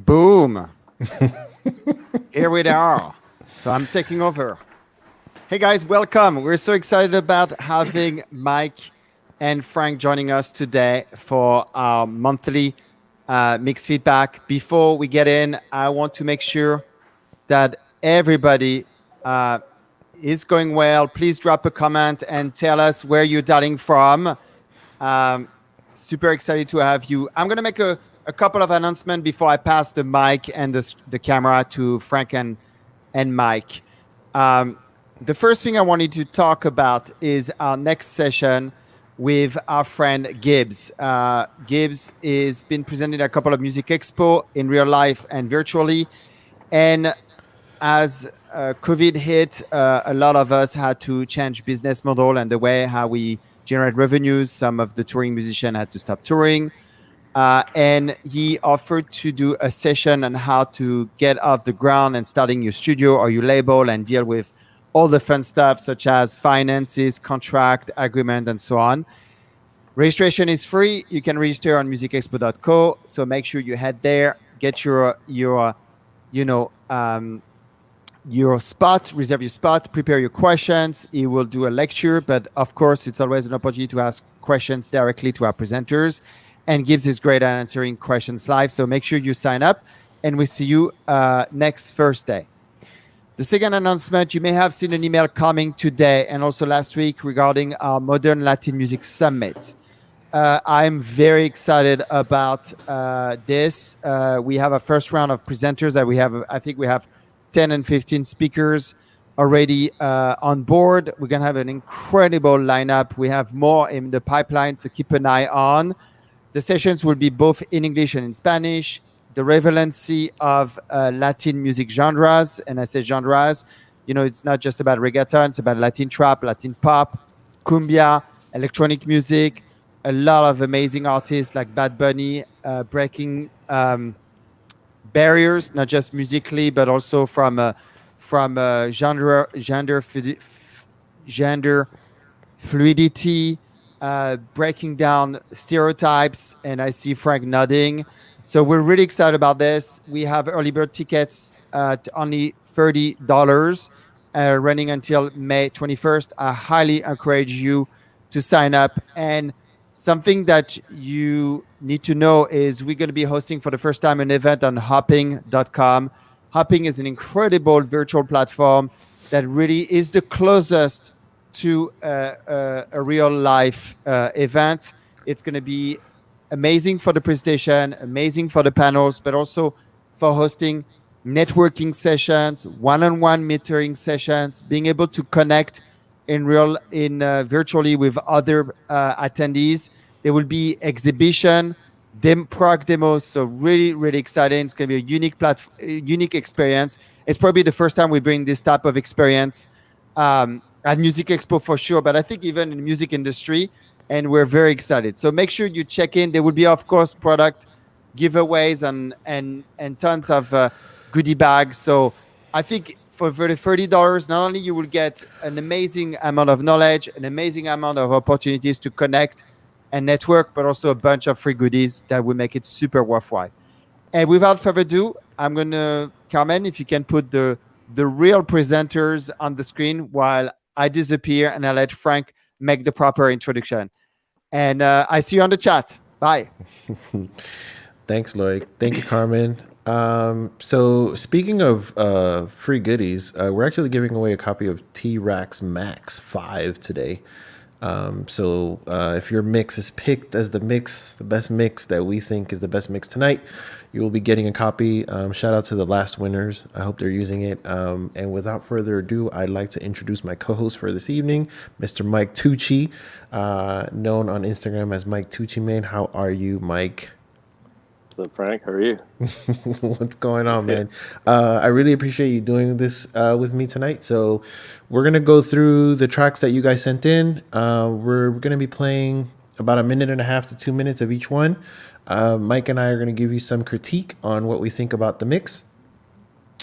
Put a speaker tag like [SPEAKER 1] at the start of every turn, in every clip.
[SPEAKER 1] Boom. Here we are. So I'm taking over. Hey guys, welcome. We're so excited about having Mike and Frank joining us today for our monthly mixed feedback. Before we get in, I want to make sure that everybody is going well. Please drop a comment and tell us where you're dialing from. Super excited to have you. I'm going to make a couple of announcements before I pass the mic and the camera to Frank and Mike. The first thing I wanted to talk about is our next session with our friend Gibbs. Gibbs is been presented at a couple of music expo in real life and virtually. And as COVID hit, a lot of us had to change business model and the way how we generate revenues. Some of the touring musicians had to stop touring. And he offered to do a session on how to get off the ground and starting your studio or your label and deal with all the fun stuff such as finances, contract, agreement, and so on. Registration is free. You can register on musicexpo.co. So make sure you head there, get your spot, reserve your spot, prepare your questions. He will do a lecture, but of course, it's always an opportunity to ask questions directly to our presenters. And Gibbs is great at answering questions live. So make sure you sign up and we see you next Thursday. The second announcement, you may have seen an email coming today and also last week regarding our Modern Latin Music Summit. I'm very excited about this. We have a first round of presenters that I think we have 10 and 15 speakers already on board. We're going to have an incredible lineup. We have more in the pipeline, so keep an eye on. The sessions will be both in English and in Spanish. The relevancy of Latin music genres, and I say genres, it's not just about reggaeton, it's about Latin trap, Latin pop, cumbia, electronic music, a lot of amazing artists like Bad Bunny breaking barriers, not just musically, but also from gender fluidity, breaking down stereotypes, and I see Frank nodding. So we're really excited about this. We have early bird tickets at only $30, running until May 21st. I highly encourage you to sign up. And something that you need to know is we're going to be hosting for the first time an event on hopping.com. Hopping is an incredible virtual platform that really is the closest to a real life event. It's going to be amazing for the presentation, amazing for the panels, but also for hosting networking sessions, one-on-one mentoring sessions, being able to connect virtually with other attendees. There will be exhibition, product demos. So really, really exciting. It's going to be a unique experience. It's probably the first time we bring this type of experience at Music Expo for sure, but I think even in the music industry, and we're very excited. So make sure you check in. There will be, of course, product giveaways and tons of goodie bags. So I think for the $30, not only you will get an amazing amount of knowledge, an amazing amount of opportunities to connect and network, but also a bunch of free goodies that will make it super worthwhile. And without further ado, I'm going to, Carmen, if you can put the real presenters on the screen while I disappear, and I'll let Frank make the proper introduction. And I see you on the chat. Bye.
[SPEAKER 2] Thanks, Loic. Thank you, Carmen. So speaking of free goodies, we're actually giving away a copy of T-Rax Max 5 today. If your mix is picked as the best mix that we think is the best mix tonight, you will be getting a copy. Shout out to the last winners. I hope they're using it. And without further ado, I'd like to introduce my co-host for this evening, Mr. Mike Tucci, known on Instagram as Mike Tucci Man. How are you, Mike?
[SPEAKER 3] What's up, Frank? How are you?
[SPEAKER 2] What's going on, man? I really appreciate you doing this with me tonight. So we're going to go through the tracks that you guys sent in. We're going to be playing about 1.5 to 2 minutes of each one. Mike and I are going to give you some critique on what we think about the mix.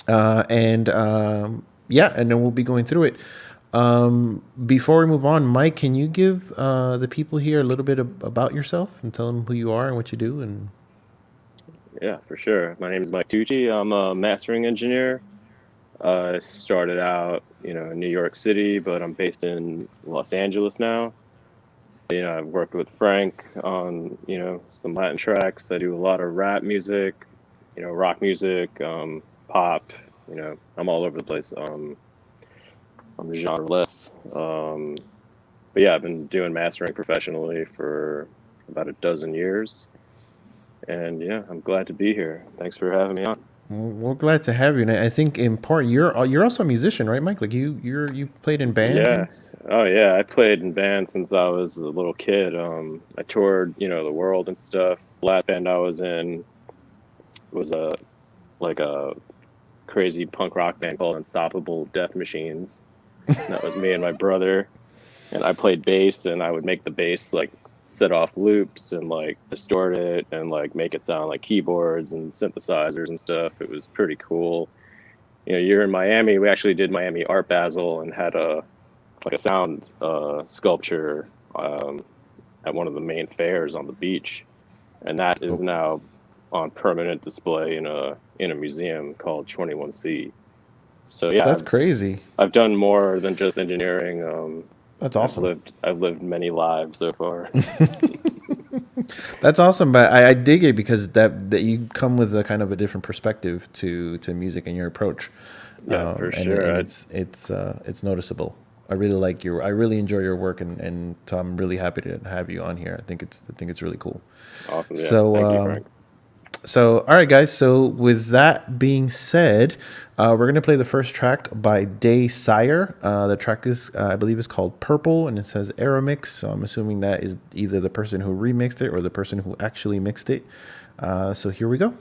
[SPEAKER 2] And then we'll be going through it. Before we move on, Mike, can you give the people here a little bit about yourself and tell them who you are and what you do? And
[SPEAKER 3] yeah, for sure. My name is Mike Tucci. I'm a mastering engineer. I started out, in New York City, but I'm based in Los Angeles now. I've worked with Frank on, some Latin tracks. I do a lot of rap music, rock music, pop. I'm all over the place. I'm genreless. But yeah, I've been doing mastering professionally for about a dozen years. And yeah, I'm glad to be here. Thanks for having me on.
[SPEAKER 2] We're glad to have you. And I think in part you're also a musician, right, Mike? Like you played in bands.
[SPEAKER 3] Yeah. Oh yeah, I played in bands since I was a little kid. I toured, the world and stuff. The last band I was in was a crazy punk rock band called Unstoppable Death Machines. That was me and my brother. And I played bass, and I would make the bass set off loops and distort it and make it sound like keyboards and synthesizers and stuff. It was pretty cool. You're in Miami. We actually did Miami Art Basel and had a sound sculpture at one of the main fairs on the beach, and that is now on permanent display in a museum called 21C. So yeah,
[SPEAKER 2] that's crazy.
[SPEAKER 3] I've done more than just engineering.
[SPEAKER 2] That's awesome.
[SPEAKER 3] I've lived many lives so far.
[SPEAKER 2] That's awesome, but I dig it because that you come with a kind of a different perspective to music and your approach.
[SPEAKER 3] Yeah, for sure.
[SPEAKER 2] And it's noticeable. I really enjoy your work, and so I'm really happy to have you on here. I think it's really cool.
[SPEAKER 3] Awesome. Yeah.
[SPEAKER 2] So,
[SPEAKER 3] thank you, Frank.
[SPEAKER 2] So, all right, guys. So, with that being said, we're going to play the first track by Day Sire. The track is, I believe, is called Purple, and it says Aeromix. So, I'm assuming that is either the person who remixed it or the person who actually mixed it. So, here we go.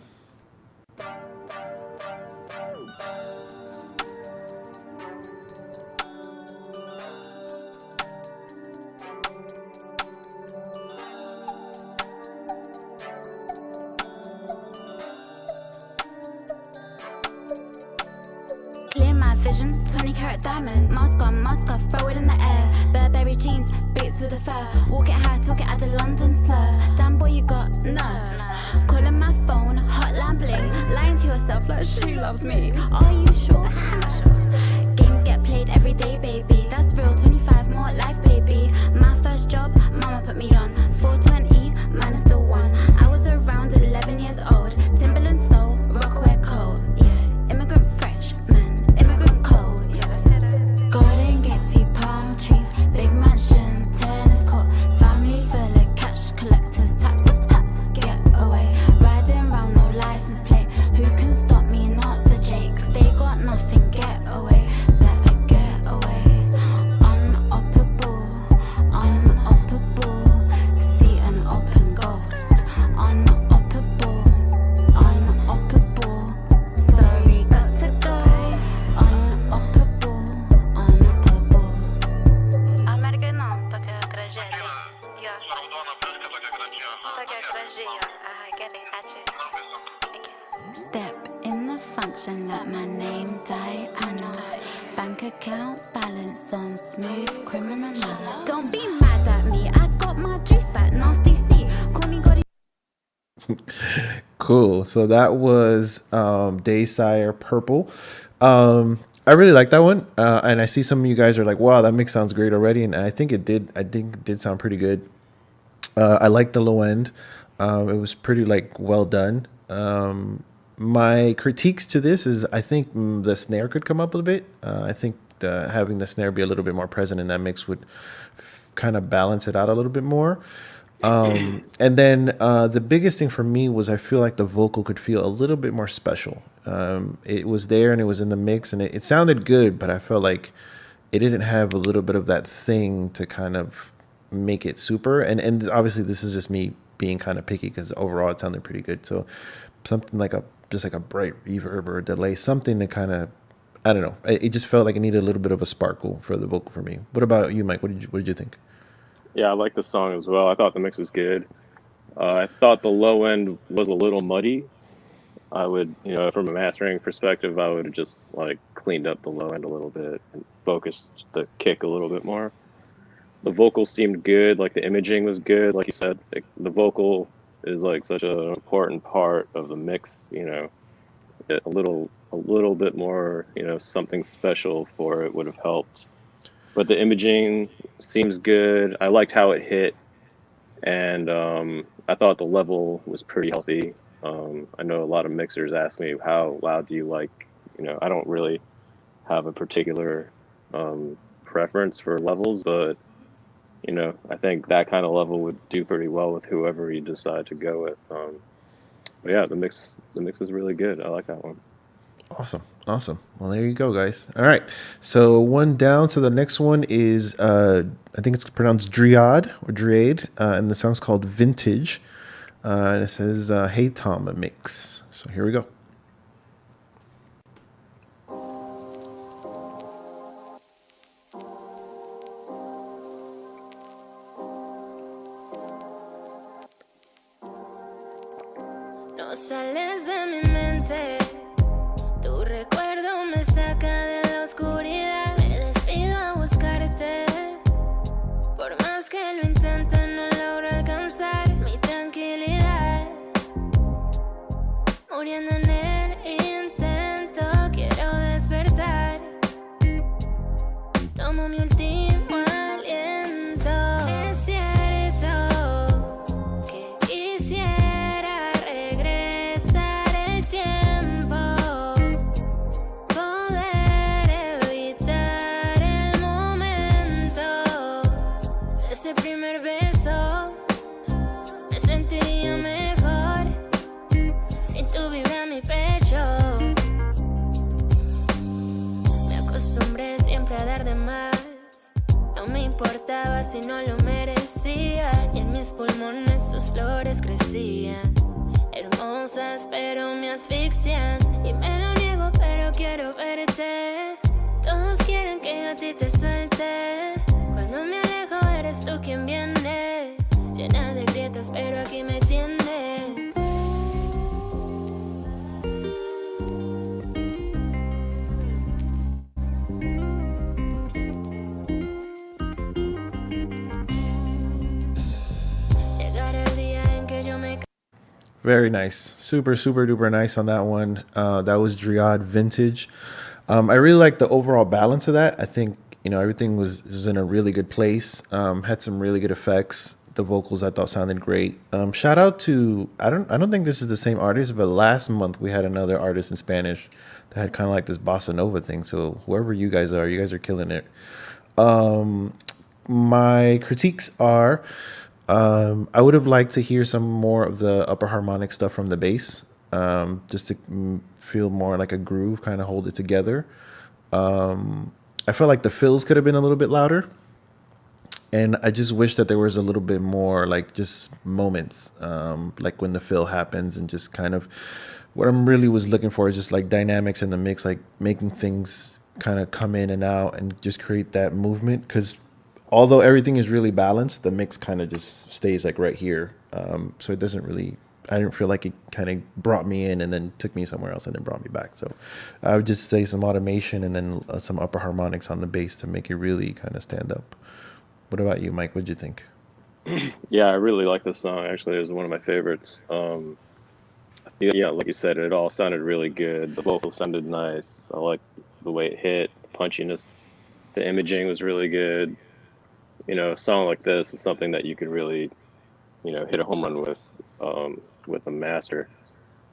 [SPEAKER 2] Cool. So that was Day Sire Purple. I really like that one, and I see some of you guys are like, "Wow, that mix sounds great already," and I think it did. I think it did sound pretty good. I like the low end. It was pretty well done. My critiques to this is I think the snare could come up a bit. I think having the snare be a little bit more present in that mix would kind of balance it out a little bit more. And then the biggest thing for me was I feel like the vocal could feel a little bit more special. It was there and it was in the mix and it sounded good, but I felt like it didn't have a little bit of that thing to kind of make it super. And obviously this is just me being kind of picky because overall it sounded pretty good. So something like just like a bright reverb or a delay, something to kind of, I don't know. It just felt like it needed a little bit of a sparkle for the vocal for me. What about you, Mike? What did you think?
[SPEAKER 3] Yeah, I like the song as well. I thought the mix was good. I thought the low end was a little muddy. I would, from a mastering perspective, I would have just like cleaned up the low end a little bit and focused the kick a little bit more. The vocal seemed good. Like the imaging was good. Like you said, the vocal is like such an important part of the mix. A little bit more, something special for it would have helped. But the imaging seems good. I liked how it hit, and I thought the level was pretty healthy. I know a lot of mixers ask me, how loud do you like? I don't really have a particular preference for levels, but I think that kind of level would do pretty well with whoever you decide to go with. But yeah, the mix was really good. I like that one.
[SPEAKER 2] Awesome. Well, there you go, guys. All right. So one down. So the next one is, I think it's pronounced Driad or Driade, and the song's called Vintage. And it says, Hey Tom, a mix. So here we go.
[SPEAKER 4] No sales de mi mente. Tu recuerdo me saca de la oscuridad. Me decido a buscarte. Por más que lo intento, no logro alcanzar mi tranquilidad. Muriendo en el intento, quiero despertar. Tomo mi último aliento. Es cierto que quisiera regresar el tiempo. Poder evitar el momento de ese primer beso. Me sentiría mejor sin tu vibra en mi pecho. Me acostumbré siempre a dar de más. No me importaba si no lo merecía. Y en mis pulmones tus flores crecían. Hermosas pero me asfixian. Y me lo niego pero quiero verte. Todos quieren que yo a ti te suelte. Cuando me alejo eres tú quien viene. Llena de grietas pero aquí me tiene. Llegará el día en que yo me
[SPEAKER 2] Very nice. Super duper nice on that one. That was Driad Vintage. I really like the overall balance of that. I think, everything was in a really good place. Had some really good effects. The vocals I thought sounded great. Shout out to, I don't think this is the same artist, but last month we had another artist in Spanish that had kind of like this bossa nova thing. So whoever you guys are killing it. My critiques are, I would have liked to hear some more of the upper harmonic stuff from the bass, just to feel more like a groove, kind of hold it together. I felt like the fills could have been a little bit louder. And I just wish that there was a little bit more like just moments, like when the fill happens and just kind of what I'm really was looking for is just like dynamics in the mix, like making things kind of come in and out and just create that movement. Because although everything is really balanced, the mix kind of just stays like right here. So it doesn't really, I didn't feel like it kind of brought me in and then took me somewhere else and then brought me back. So I would just say some automation and then some upper harmonics on the bass to make it really kind of stand up. What about you, Mike? What'd you think?
[SPEAKER 3] Yeah, I really like this song. Actually, it was one of my favorites. Yeah, like you said, it all sounded really good. The vocal sounded nice. I like the way it hit, the punchiness. The imaging was really good. A song like this is something that you could really, hit a home run with a master.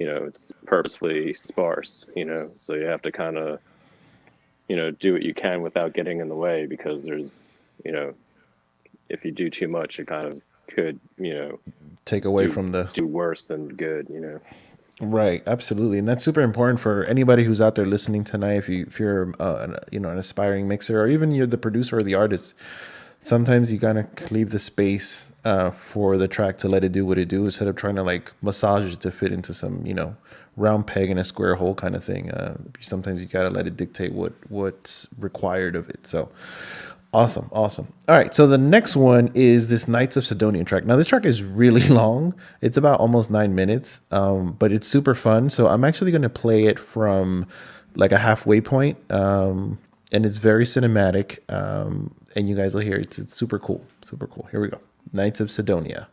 [SPEAKER 3] it's purposefully sparse, so you have to kind of, do what you can without getting in the way, because there's, if you do too much, it kind of could,
[SPEAKER 2] Take away from the
[SPEAKER 3] do worse than good,
[SPEAKER 2] right. Absolutely, and that's super important for anybody who's out there listening tonight. If you're an aspiring mixer, or even you're the producer or the artist, sometimes you gotta leave the space for the track to let it do what it do, instead of trying to like massage it to fit into some round peg in a square hole kind of thing. Sometimes you gotta let it dictate what's required of it. So awesome. All right, so the next one is this Knights of Sidonia track. Now this track is really long. It's about almost 9 minutes, but it's super fun. So I'm actually going to play it from like a halfway point, and it's very cinematic, and you guys will hear it. It's super cool. Here we go. Knights of Sidonia.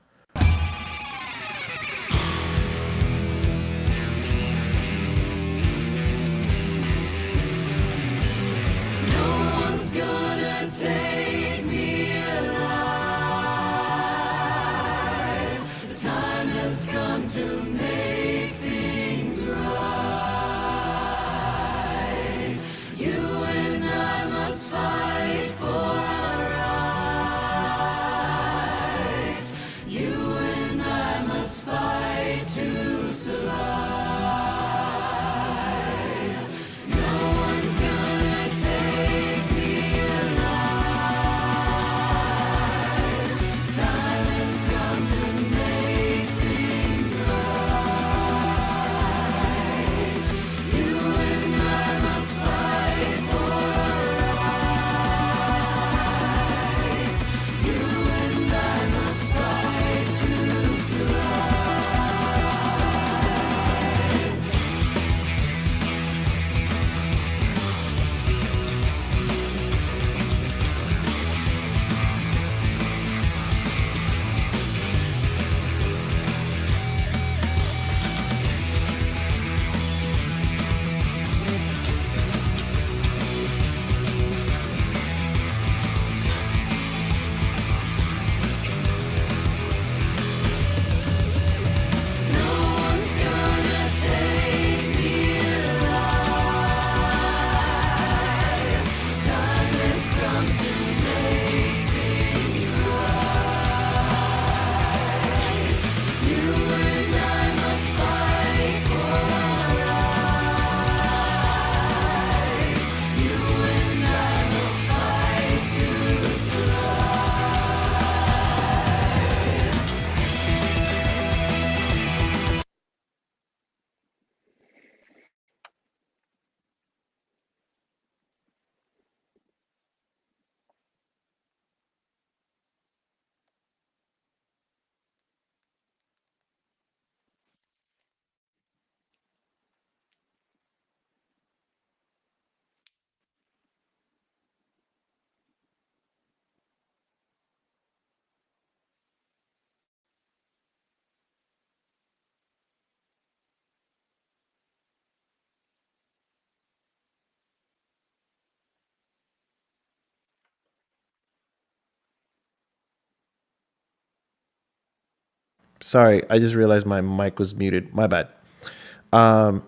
[SPEAKER 2] Sorry, I just realized my mic was muted. My bad.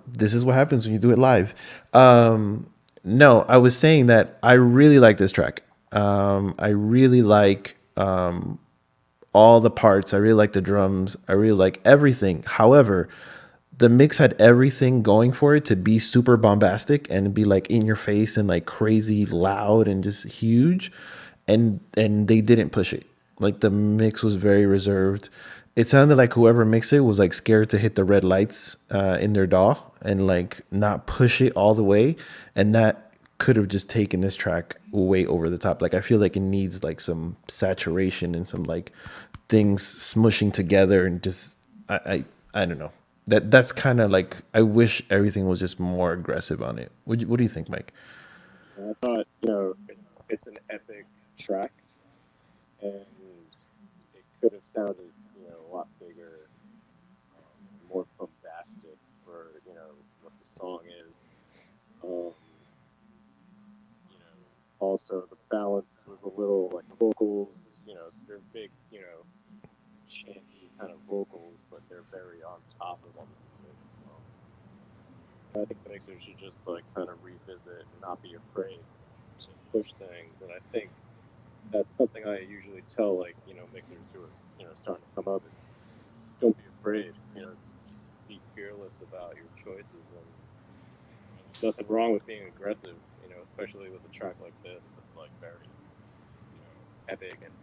[SPEAKER 2] This is what happens when you do it live. No, I was saying that I really like this track. I really like all the parts. I really like the drums. I really like everything. However, the mix had everything going for it to be super bombastic and be like in your face and like crazy loud and just huge. And they didn't push it. Like the mix was very reserved. It sounded like whoever mixed it was like scared to hit the red lights in their DAW and like not push it all the way. And that could have just taken this track way over the top. Like I feel like it needs like some saturation and some like things smushing together and just I don't know. That's kind of like I wish everything was just more aggressive on it. What do you think, Mike?
[SPEAKER 3] I thought, it's an epic track, and it could have sounded, a lot bigger, more bombastic for, what the song is. Also the balance was a little like the vocals, they're big, chanty kind of vocals, but they're very on top of all the music. I think the mixer should just like kind of revisit and not be afraid to push things. And I think that's something I usually tell like, mixers who are, starting to come up is don't be afraid, just be fearless about your choices. And there's nothing wrong with being aggressive, especially with a track like this that's like very, epic and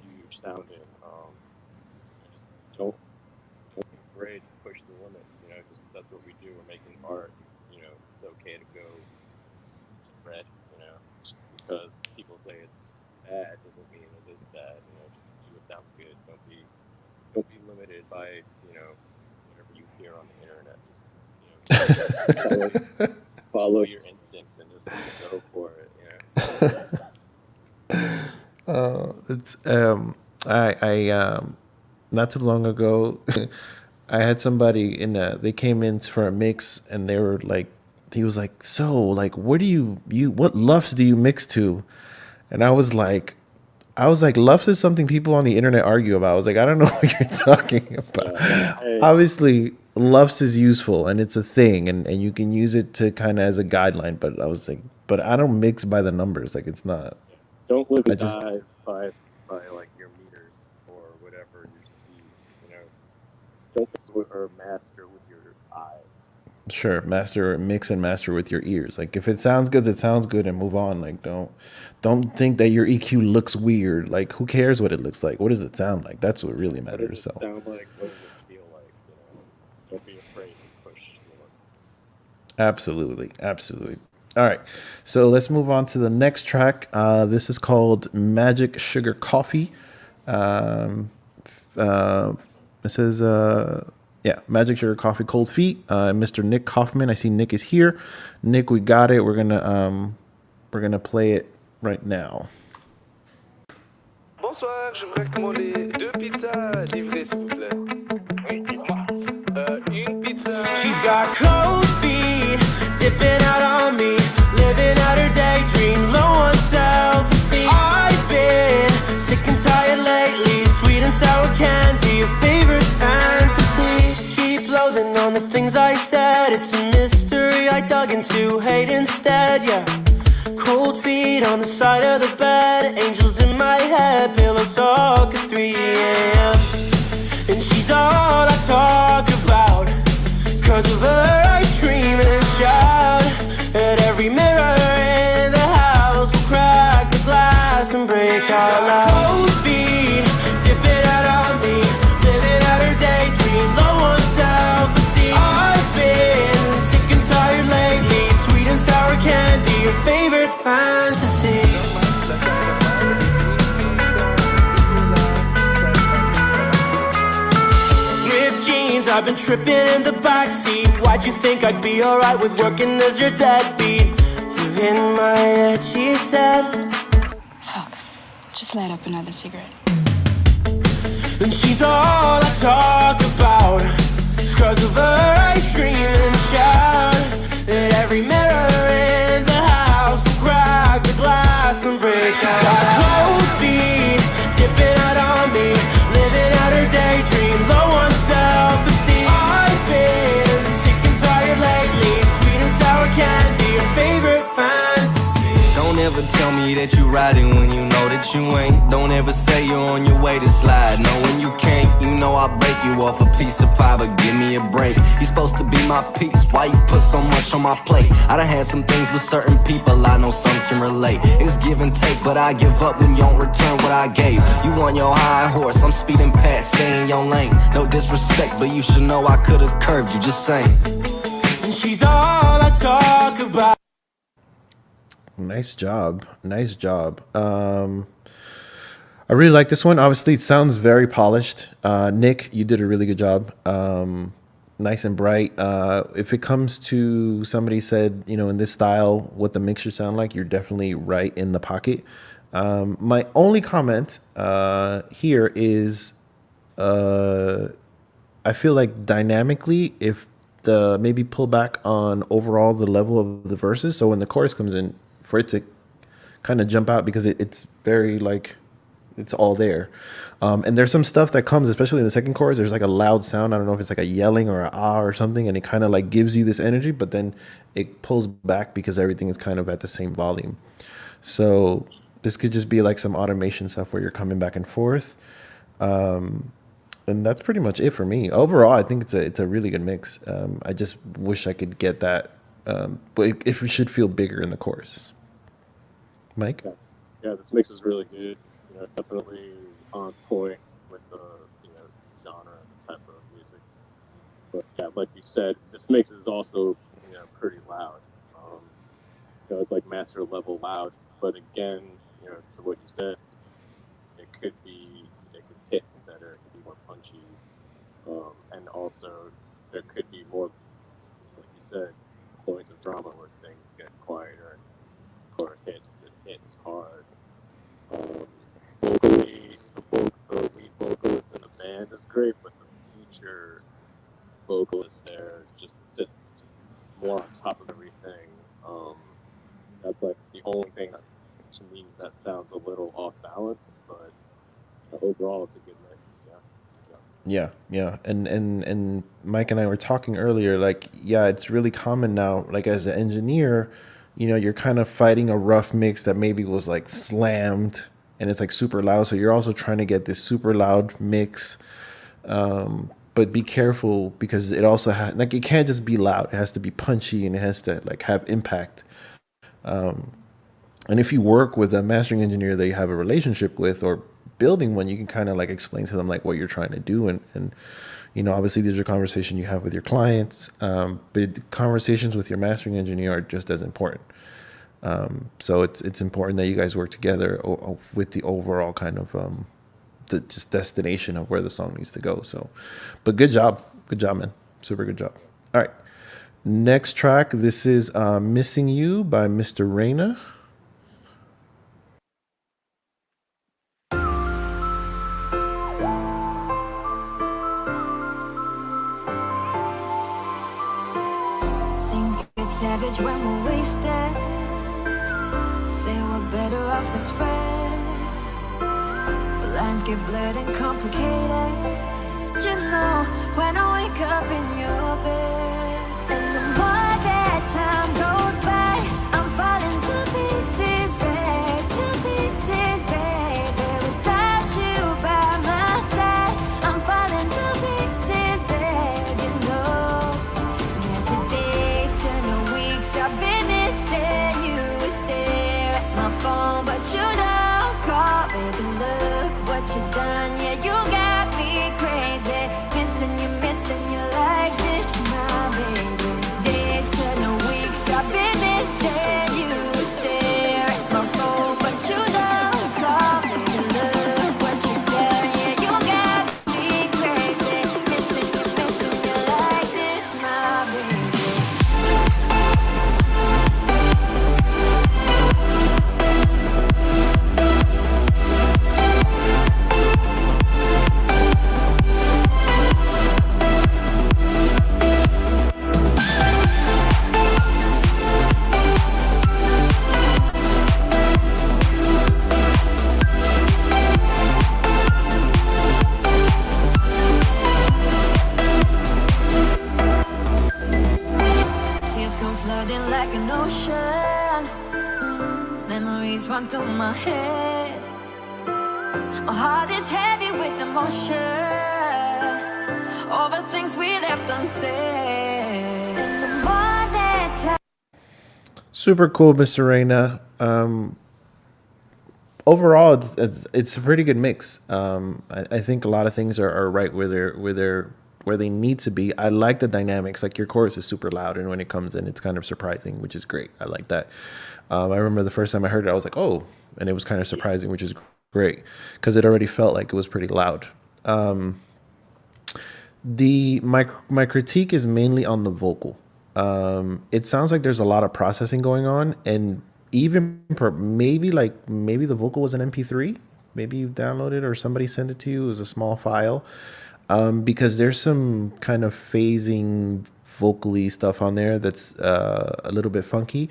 [SPEAKER 3] huge sounding. Just don't be afraid to push the limits, just that's what we do. We're making art, it's okay to go to red, just because people say it's bad doesn't mean it is bad, just do what sounds good. Don't be limited by, whatever you hear on the internet. Just, follow your instincts and just go for it,
[SPEAKER 2] It's I not too long ago I had somebody they came in for a mix and they were like, he was like, so like what do you what lufs do you mix to? And I was like lufs is something people on the internet argue about. I was like, I don't know what you're talking about. Obviously lufs is useful and it's a thing and you can use it to kind of as a guideline, but I was like, but I don't mix by the numbers. Like it's not.
[SPEAKER 3] Don't live and die by like your meters or whatever your speed, Don't or master with your eyes.
[SPEAKER 2] Sure, mix and master with your ears. Like if it sounds good, it sounds good and move on. Like don't think that your EQ looks weird. Like who cares what it looks like? What does it sound like? That's what really matters.
[SPEAKER 3] What does it sound like? What does it feel like? Don't be afraid to push the limits.
[SPEAKER 2] Absolutely. All right, so let's move on to the next track. This is called Magic Sugar Coffee. It says, Magic Sugar Coffee Cold Feet. Mr. Nick Kaufman. I see Nick is here. Nick, we got it. We're gonna play it right now.
[SPEAKER 5] Bonsoir, j'aimerais commander 2 pizzas livrées s'il vous plaît. Une pizza. She's got cold feet, dipping out on me, living out her daydream, low on self-esteem. I've been sick and tired lately, sweet and sour candy, a favorite fantasy. Keep loathing on the things I said, it's a mystery I dug into, hate instead, yeah. Cold feet on the side of the bed, angels in my head, pillow talk at 3 a.m. And she's all I talk about, 'cause of her I scream and shout at every mirror in the house. We'll crack the glass and break our loud. Cold feet, dipping out on me, living out her daydream, low on self-esteem. I've been sick and tired lately, sweet and sour candy, your favorite fantasy. I've been tripping in the backseat. Why'd you think I'd be alright with working as your deadbeat? You in my head, she said.
[SPEAKER 6] Fuck, just light up another cigarette.
[SPEAKER 5] And she's all I talk about, 'cause of her I scream and shout at every mirror in the house. Will crack the glass and break. She's got cold feet, dipping out on me, living out her daydream, low on self-esteem. I've been sick and tired lately, sweet and sour candy, your favorite fantasy.
[SPEAKER 7] Don't ever tell me that you riding when you know that you ain't. Don't ever say you're on your way to slide. No, when you can't, you know I'll break you off a piece of pie, but give me a break. You're supposed to be my peace, why you put so much on my plate? I done had some things with certain people, I know some can relate. It's give and take, but I give up when you don't return what I gave. You on your high horse, I'm speeding past, stay in your lane. No disrespect, but you should know I could've curved you, just saying.
[SPEAKER 5] And she's all I talk about.
[SPEAKER 2] Nice job. I really like this one. Obviously, it sounds very polished. Nick, you did a really good job. Nice and bright. If it comes to somebody said, in this style, what the mix should sound like, you're definitely right in the pocket. My only comment here is I feel like dynamically, if maybe pull back on overall the level of the verses. So when the chorus comes in, for it to kind of jump out, because it's very like, it's all there. And there's some stuff that comes, especially in the second chorus. There's like a loud sound. I don't know if it's like a yelling or a ah or something, and it kind of like gives you this energy, but then it pulls back because everything is kind of at the same volume. So this could just be like some automation stuff where you're coming back and forth. And that's pretty much it for me. Overall, I think it's a really good mix. I just wish I could get that, but if it should feel bigger in the chorus. Mike?
[SPEAKER 3] Yeah, this mix is really good. You know, definitely on point with the genre and the type of music. But yeah, like you said, this mix is also pretty loud. It's like master level loud. But again, to what you said, it could hit better, it could be more punchy, and also there could be more, like you said, points of drama where things get quieter and of course it hits hard. Vocally, the lead vocalist in the band is great, but the feature vocalist there just sits more on top of everything. That's like the only thing that to me that sounds a little off balance, but overall it's a good mix.
[SPEAKER 2] Yeah. And Mike and I were talking earlier, like, yeah, it's really common now, like as an engineer, you're kind of fighting a rough mix that maybe was like slammed and it's like super loud. So you're also trying to get this super loud mix. But be careful because it also has, like, it can't just be loud. It has to be punchy and it has to like have impact. And if you work with a mastering engineer that you have a relationship with or building one, you can kind of like explain to them like what you're trying to do. And obviously these are conversations you have with your clients, but conversations with your mastering engineer are just as important. So it's important that you guys work together with the overall kind of the just destination of where the song needs to go. So, but good job, man, super good job. All right, next track. This is "Missing You" by Mr. Reyna.
[SPEAKER 4] Savage when we're wasted. Say we're better off as friends. But lines get blurred and complicated. When I wake up in your bed, and the more that time goes by, I'm falling to pieces, babe, baby. Without you by my side, I'm falling to pieces, babe. There's the days turn to weeks. I've been missing you. Stare at my phone, but you don't call, baby. Look what you done. Yeah, you got me crazy. Missing you like this, my baby. Days turn to weeks. I've been missing you. Stare at my phone, but you don't call, baby. Look what you done. Yeah, you got me crazy. Missing you like this, my baby. Like an ocean, memories run through my head. My heart is heavy with emotion over things we left unsaid. And the more that time.
[SPEAKER 2] Super cool, Mr. Reyna. Overall, it's a pretty good mix. I think a lot of things are right where they need to be. I like the dynamics. Like your chorus is super loud, and when it comes in, it's kind of surprising, which is great. I like that. I remember the first time I heard it, I was like, oh, and it was kind of surprising, which is great because it already felt like it was pretty loud. My critique is mainly on the vocal. It sounds like there's a lot of processing going on, and even maybe the vocal was an MP3. Maybe you downloaded or somebody sent it to you. It was a small file. Because there's some kind of phasing vocally stuff on there that's a little bit funky.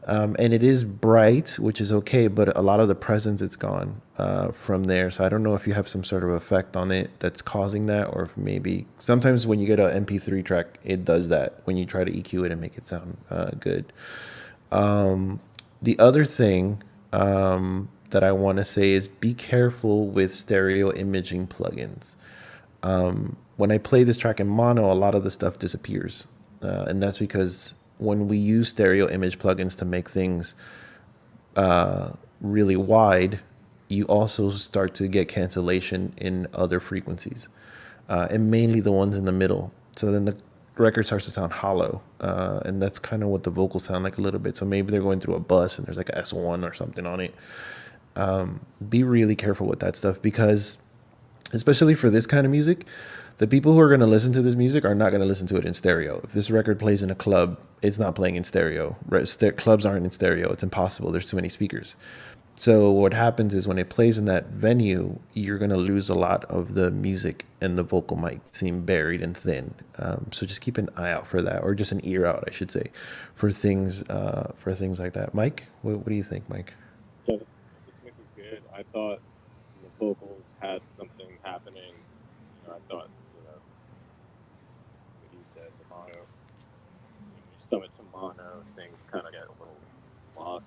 [SPEAKER 2] And it is bright, which is okay, but a lot of the presence it's gone from there. So I don't know if you have some sort of effect on it that's causing that, or if maybe sometimes when you get an MP3 track, it does that when you try to EQ it and make it sound good. The other thing that I want to say is be careful with stereo imaging plugins. When I play this track in mono, a lot of the stuff disappears. And that's because when we use stereo image plugins to make things really wide, you also start to get cancellation in other frequencies, and mainly the ones in the middle. So then the record starts to sound hollow, and that's kind of what the vocals sound like a little bit. So maybe they're going through a bus and there's like a S1 or something on it. Be really careful with that stuff, because especially for this kind of music, the people who are going to listen to this music are not going to listen to it in stereo. If this record plays in a club, it's not playing in stereo. Clubs aren't in stereo. It's impossible. There's too many speakers. So what happens is when it plays in that venue, you're going to lose a lot of the music, and the vocal might seem buried and thin. So just keep an eye out for that, or just an ear out, I should say, for things like that. Mike, what do you think, Mike?
[SPEAKER 3] Yeah, this mix is good. I thought the vocals had something happening. I thought, what you said, the mono. When you sum it to mono, things kind of get a little lost.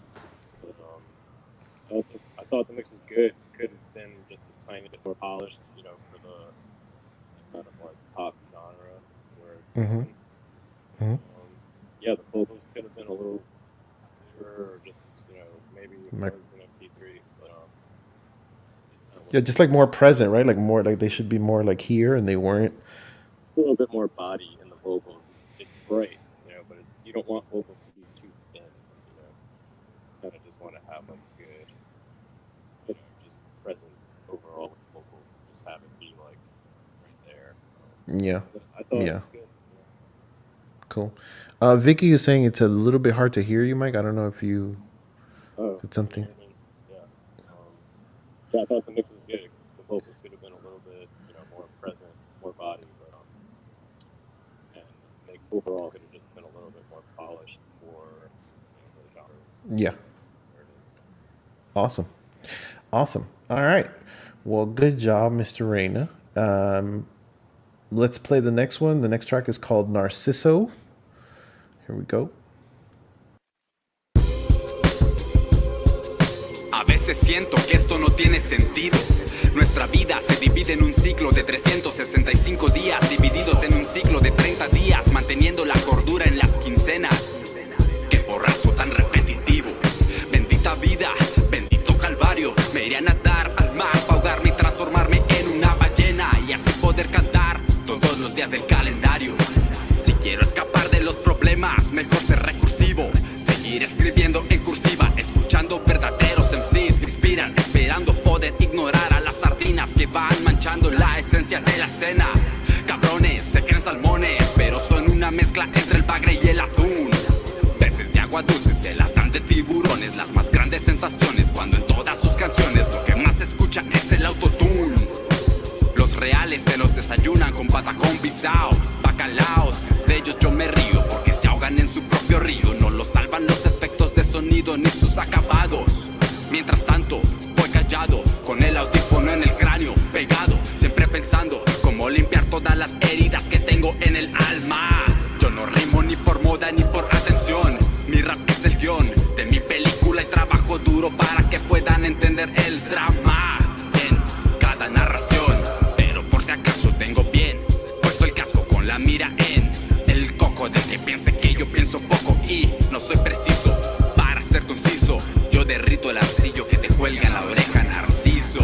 [SPEAKER 3] But I thought the mix was good. Could have been just a tiny bit more polished, for the kind of like pop genre where it's yeah, the vocals could have been a little clearer, or just maybe it was an MP3, but
[SPEAKER 2] yeah, just like more present, right? Like more like they should be more like here, and they weren't.
[SPEAKER 3] A little bit more body in the vocals. It's bright, but you don't want vocals to be too thin, Kind of just want to have like good, just presence overall with vocals. Just have it be like right there.
[SPEAKER 2] Yeah.
[SPEAKER 3] I thought it was good.
[SPEAKER 2] Cool. Vicky is saying it's a little bit hard to hear you, Mike. I don't know if you did something.
[SPEAKER 3] Yeah, I thought the mix was good. The vocals could have been a little bit, more present, more body, but and the mix overall could have just been a little bit more polished for the genre.
[SPEAKER 2] Yeah. Awesome. All right. Well, good job, Mr. Reyna. Let's play the next one. The next track is called Narciso. Here we go.
[SPEAKER 8] A veces siento que esto no tiene sentido. Nuestra vida se divide en un ciclo de 365 días, divididos en un ciclo de 30 días, manteniendo la cordura en las quincenas. Qué porrazo tan repetitivo. Bendita vida, bendito calvario. Me iré a nadar al mar para ahogarme y transformarme en una ballena, y así poder cantar todos los días del calendario. Si quiero escapar de los problemas, mejor ser recursivo. Seguir escribiendo en cursiva, escuchando verdaderos MCs que inspiran, esperando poder ignorar a las sardinas que van manchando la esencia de la cena. Cabrones, se creen salmones, pero son una mezcla entre el bagre y el atún. Peces de agua dulce se las dan de tiburones, las más grandes sensaciones, cuando en todas sus canciones lo que más se escucha es el autotune. Los reales se los desayunan con patacón pisao, bacalaos, de ellos yo me río porque se ahogan en su propio río. No los salvan los efectos de sonido ni sus acabados. Mientras tanto, voy callado, con el audífono en el cráneo pegado, siempre pensando cómo limpiar todas las heridas que tengo en el alma. Yo no rimo ni por moda ni por atención. Mi rap es el guión de mi película y trabajo duro para que puedan entender el drama en cada narración. Pero por si acaso tengo bien puesto el casco con la mira en el coco del que piense que yo pienso poco y no soy preciso. Para ser conciso, yo derrito el arcillo que te cuelga en la oreja, Narciso.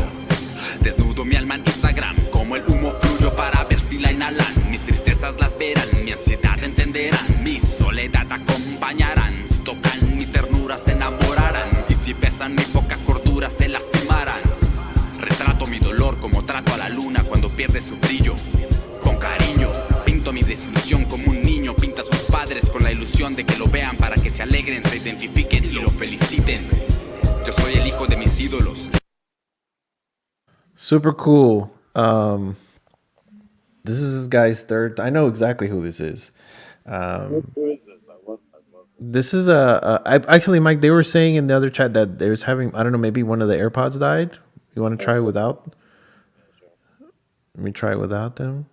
[SPEAKER 8] Desnudo mi alma en Instagram, como el humo fluyo para ver si la inhalan. Mis tristezas las verán, mi ansiedad entenderán, mi soledad acompañarán. Si tocan mi ternura se enamorarán, y si besan mi poca cordura se lastimarán. Retrato mi dolor como trato a la luna cuando pierde su brillo. Con cariño, pinto mi desilusión como un niño pinta a sus padres con la ilusión de que lo vean para que se alegren, se identifiquen y lo feliciten. Yo soy el hijo de mis ídolos.
[SPEAKER 2] Super cool. This is this guy's third. I know exactly who this is.
[SPEAKER 3] Who is this? I love
[SPEAKER 2] This is actually, Mike, they were saying in the other chat that there's having, I don't know, maybe one of the AirPods died. You want to try without? Let me try without them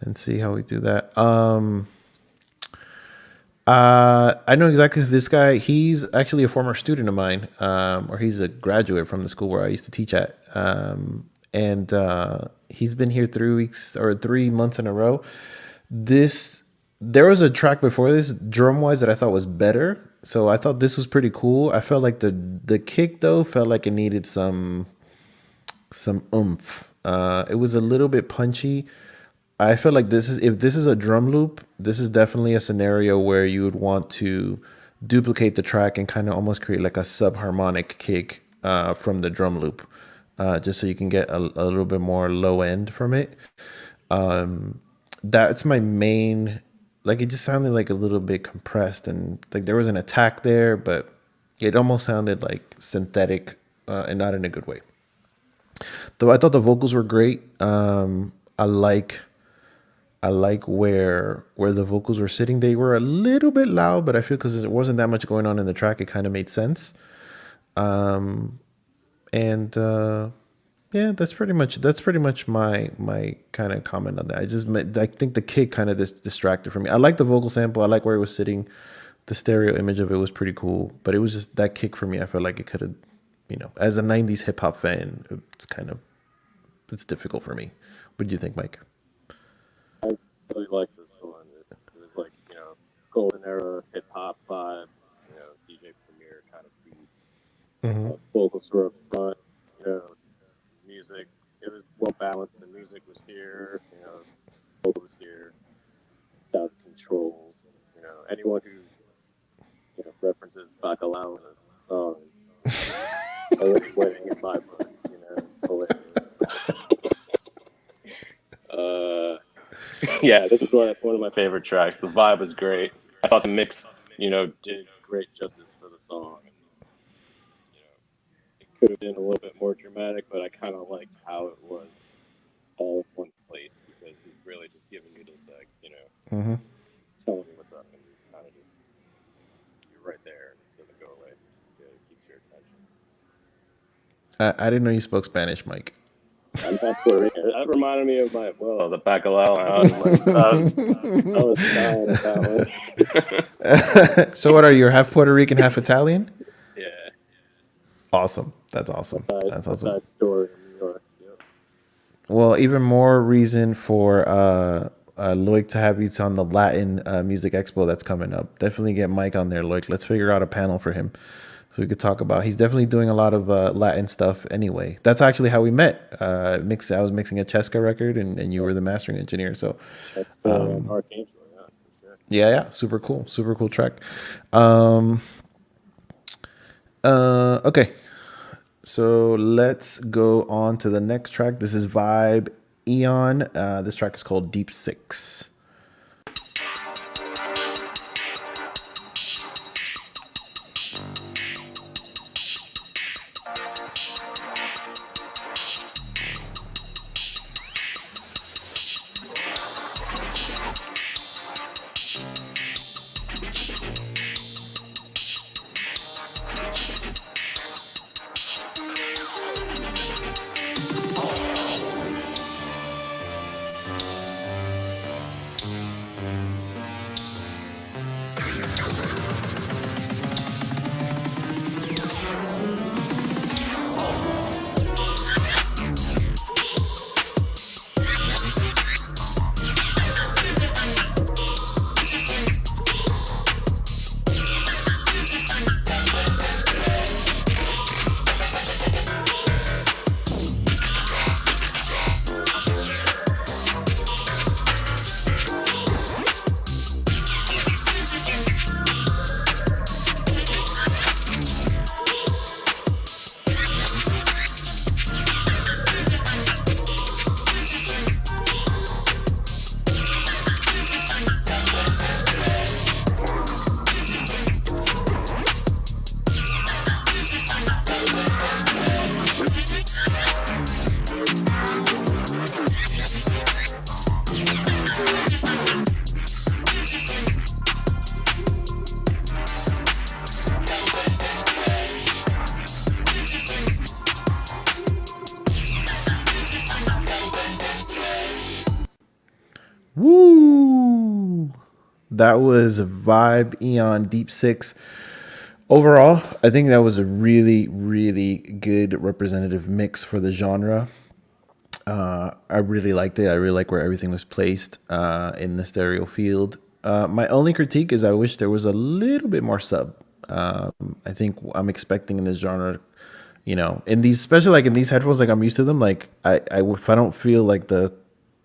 [SPEAKER 2] and see how we do that. I know exactly who this guy. He's actually a former student of mine, or he's a graduate from the school where I used to teach at. And he's been here 3 weeks or 3 months in a row. There was a track before this, drum wise, that I thought was better. So I thought this was pretty cool. I felt like the kick though felt like it needed some oomph. It was a little bit punchy. I feel like if this is a drum loop, this is definitely a scenario where you would want to duplicate the track and kind of almost create like a subharmonic kick from the drum loop, just so you can get a little bit more low end from it. That's my main. Like, it just sounded like a little bit compressed, and like there was an attack there, but it almost sounded like synthetic, and not in a good way. Though I thought the vocals were great. I like where the vocals were sitting. They were a little bit loud, but I feel because there wasn't that much going on in the track, it kind of made sense. Yeah, that's pretty much my kind of comment on that. I think the kick kind of distracted from me. I like the vocal sample. I like where it was sitting. The stereo image of it was pretty cool, but it was just that kick for me. I felt like it could have, as a 90s hip hop fan, it's difficult for me. What do you think, Mike?
[SPEAKER 3] I really like this one. It was like, golden era hip hop vibe, DJ Premier kind of beat.
[SPEAKER 2] Mm-hmm.
[SPEAKER 3] Vocals were up front, music. It was well balanced. The music was here, vocal was here. Sound control. Anyone who references Bacalao in a song already winning in my book. Hilarious. Yeah, this is one of my favorite tracks. The vibe was great. I thought the mix, did great justice for the song. It could have been a little bit more dramatic, but I kind of liked how it was all in one place, because he's really just giving you this,
[SPEAKER 2] mm-hmm.
[SPEAKER 3] telling you what's up, and kind of just, you're right there, and it doesn't go away. It keeps your attention.
[SPEAKER 2] I didn't know you spoke Spanish, Mike.
[SPEAKER 3] I'm not Puerto Rican. That reminded me of the Bacalao. I was dying at that one.
[SPEAKER 2] So what are you? You're half Puerto Rican, half Italian?
[SPEAKER 3] Yeah.
[SPEAKER 2] Awesome. That's awesome. That's awesome.
[SPEAKER 3] That story in New York. Yep.
[SPEAKER 2] Well, even more reason for Loic to have you on the Latin Music Expo that's coming up. Definitely get Mike on there, Loic. Let's figure out a panel for him so we could talk about. He's definitely doing a lot of Latin stuff anyway. That's actually how we met. I was mixing a Cheska record, and you were the mastering engineer. So,
[SPEAKER 3] Archangel, yeah, for sure.
[SPEAKER 2] Yeah, super cool track. Okay, so let's go on to the next track. This is Vibe Eon. This track is called Deep Six. that was Vibe, Eon, Deep Six. Overall, I think that was a really, really good representative mix for the genre. I really liked it. I really like where everything was placed in the stereo field. My only critique is I wish there was a little bit more sub. I think I'm expecting in this genre, you know, in these, especially like in these headphones, like I'm used to them. Like if I don't feel like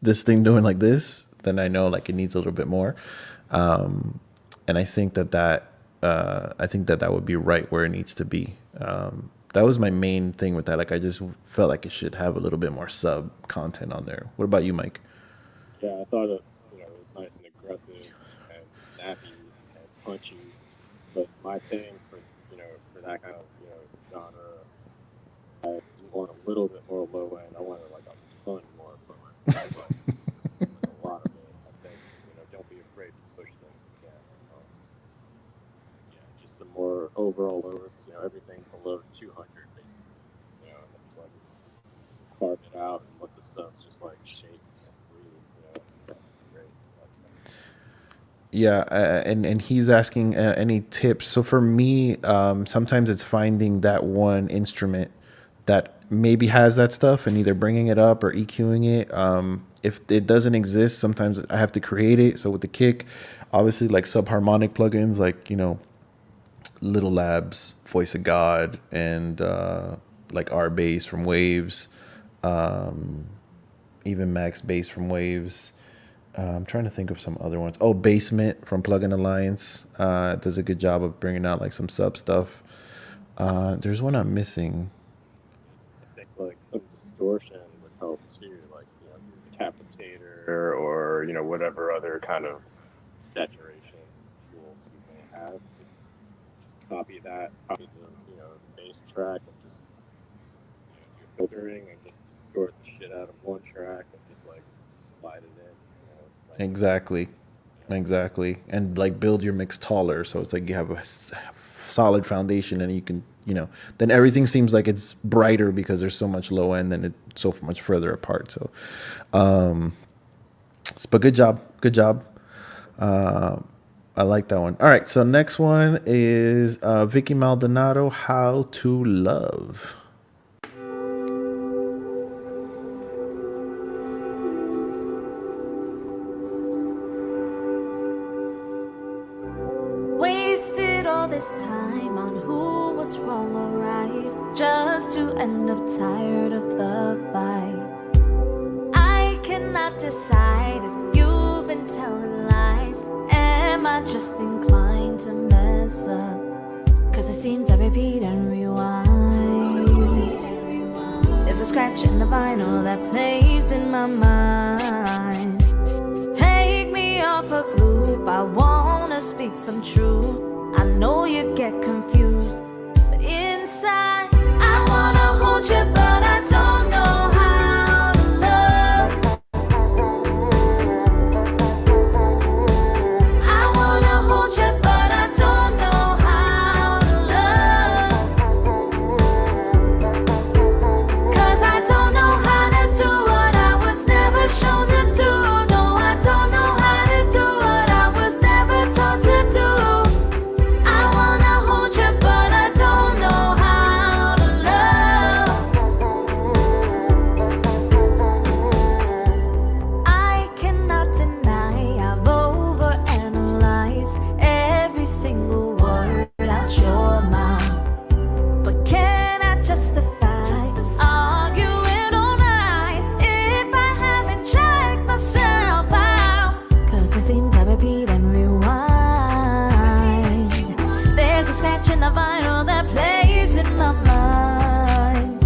[SPEAKER 2] this thing doing like this, then I know like it needs a little bit more. And I think that would be right where it needs to be. That was my main thing with that. Like, I just felt like it should have a little bit more sub content on there. What about you, Mike?
[SPEAKER 3] Yeah, I thought it, it was nice and aggressive and snappy and punchy. But my thing for that kind of genre, I want a little bit more low end. I wanted like a ton more low end. But a lot of it, I think. Don't be afraid to push things again. Just some more overall lowers. Everything below 200, basically. And just like carve it out and let the subs just like shake and breathe. That's great.
[SPEAKER 2] Yeah, and he's asking any tips. So for me, sometimes it's finding that one instrument that maybe has that stuff and either bringing it up or EQing it. If it doesn't exist, sometimes I have to create it. So with the kick, obviously like subharmonic plugins, like Little Labs, Voice of God, and like R Bass from Waves, even Max Bass from Waves. I'm trying to think of some other ones. Oh, Basement from Plugin Alliance does a good job of bringing out like some sub stuff. There's one I'm missing.
[SPEAKER 3] I think like some distortion would help too, like Decapitator or whatever other kind of saturation tools you may have. Just copy that, copy the bass track, and just do filtering and just distort the shit out of one track and just like slide it in.
[SPEAKER 2] Exactly, and like build your mix taller, so it's like you have a solid foundation, and you can, then everything seems like it's brighter because there's so much low end and it's so much further apart. So, but good job. I like that one. All right, so next one is Vicky Maldonado, How to Love.
[SPEAKER 4] Wasted all this time on who was wrong or right, just to end up tired of the fight. I cannot decide if you've been telling lies. Am I just inclined to mess up? Cause it seems I repeat and rewind. There's a scratch in the vinyl that plays in my mind. Take me off of loop, I wanna speak some truth. I know you get confused, but inside I wanna hold you, but I don't know how to love. I wanna hold you, but I don't know how to love. Cause I don't know how to do what I was never shown to do. No, I don't know how to do what I was never taught to do. I wanna hold you, but I don't know how to love. I cannot deny I've overanalyzed every single word out your mouth. But can I justify arguing all night if I haven't checked myself out? Cause it seems I repeat and rewind. There's a scratch in the vinyl that plays in my mind.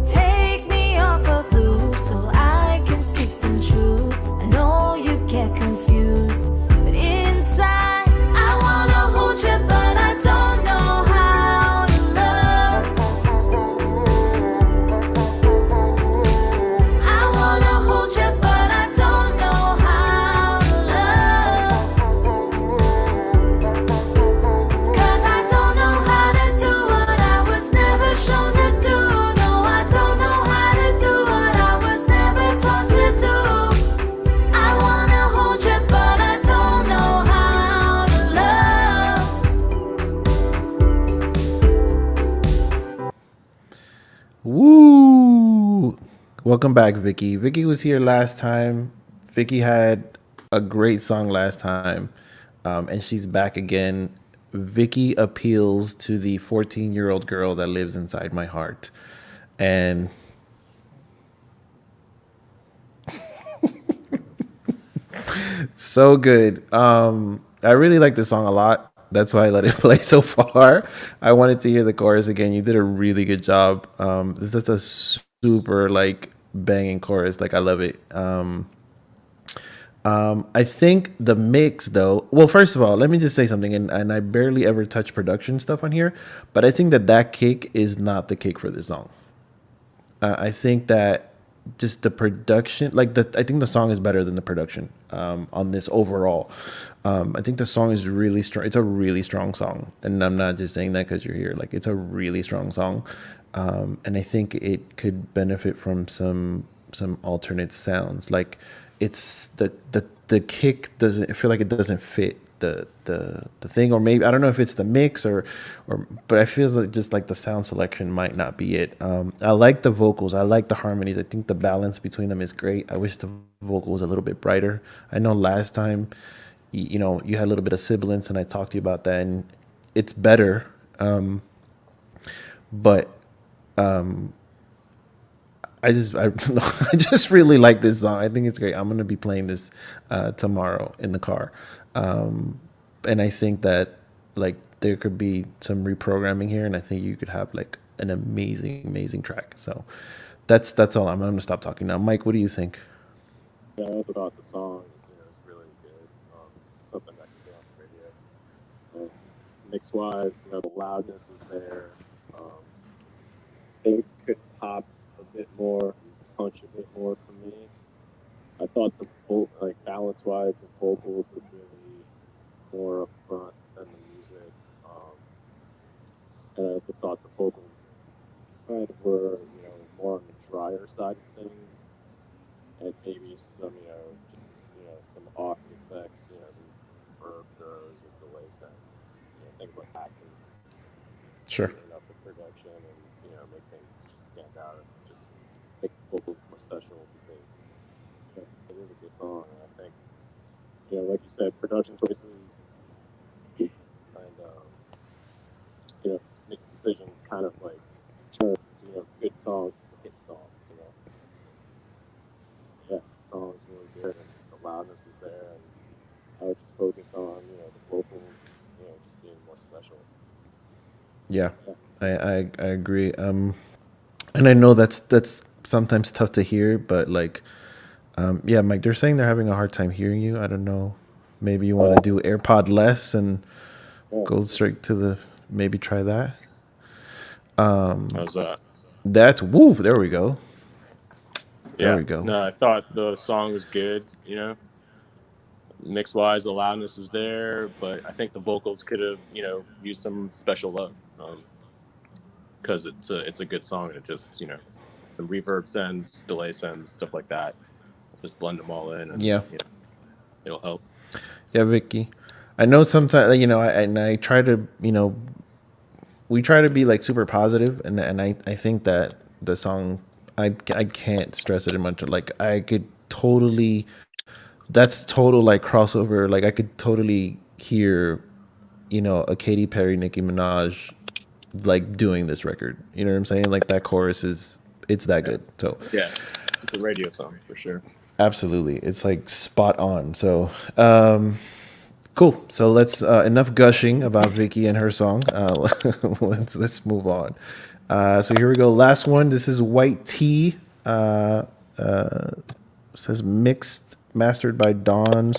[SPEAKER 4] Take me off of loop so I can speak some truth. I know you get confused, but inside I wanna hold you, but I don't know how to love. I wanna hold you, but I don't know how to love. Cause I don't know how to do what I was never
[SPEAKER 2] Welcome back, Vicky. Vicky was here last time. Vicky had a great song last time, and she's back again. Vicky appeals to the 14-year-old girl that lives inside my heart. And so good. I really like this song a lot. That's why I let it play so far. I wanted to hear the chorus again. You did a really good job. This is a super like banging chorus. Like I love it. I think the mix though, well, first of all, let me just say something, and I barely ever touch production stuff on here, but I think that kick is not the kick for this song. I think that just the production, like I think the song is better than the production on this overall. I think the song is really strong. It's a really strong song, and I'm not just saying that because you're here. Like it's a really strong song, and I think it could benefit from some alternate sounds. Like it's the kick doesn't, I feel like it doesn't fit the thing, or maybe I don't know if it's the mix or but I feel like just like the sound selection might not be it. I like the vocals, I like the harmonies. I think the balance between them is great. I wish the vocal was a little bit brighter. I know last time you know you had a little bit of sibilance and I talked to you about that, and it's better, but I just really like this song. I think it's great. I'm gonna be playing this tomorrow in the car, and I think that like there could be some reprogramming here, and I think you could have like an amazing track. So that's all. I'm gonna stop talking now. Mike, what do you think?
[SPEAKER 3] Yeah, I also thought the song, is really good. Something that can be on the radio. Mix wise, the loudness is there. Things could pop a bit more, punch a bit more for me. I thought the balance wise, the vocals were really more up front than the music. And I also thought the vocals kind of were, more on the drier side of things, and maybe some, some aux effects, some verb throws or delay sense, things like that.
[SPEAKER 2] Sure.
[SPEAKER 3] Up the production and make things just stand out and just make the vocals more special, because it is a good song. And I think, like you said, production choices and make decisions kind of like turn good songs to hit songs. Yeah, the song's really good and the loudness is there, and I would just focus on the vocals, just being more special.
[SPEAKER 2] Yeah. I agree. And I know that's sometimes tough to hear, but like, yeah, Mike, they're saying they're having a hard time hearing you. I don't know. Maybe you want to do AirPod less and go straight to maybe try that.
[SPEAKER 9] How's that?
[SPEAKER 2] That's woo. There we go. There we go.
[SPEAKER 9] No, I thought the song was good. Mix wise, the loudness was there, but I think the vocals could have, used some special love. Because it's a good song, and it just some reverb sends, delay sends, stuff like that. Just blend them all in, and it'll help.
[SPEAKER 2] Yeah, Vicky, I know sometimes I try to we try to be like super positive, and I think that the song I can't stress it much. Like I could totally, that's total like crossover. Like I could totally hear a Katy Perry, Nicki Minaj like doing this record. You know what I'm saying? Like that chorus it's that good. So
[SPEAKER 9] yeah, it's a radio song for sure.
[SPEAKER 2] Absolutely, it's like spot on. So cool. So let's enough gushing about Vicky and her song. Let's move on. So here we go. Last one. This is White Tea. Says mixed, mastered by Dawn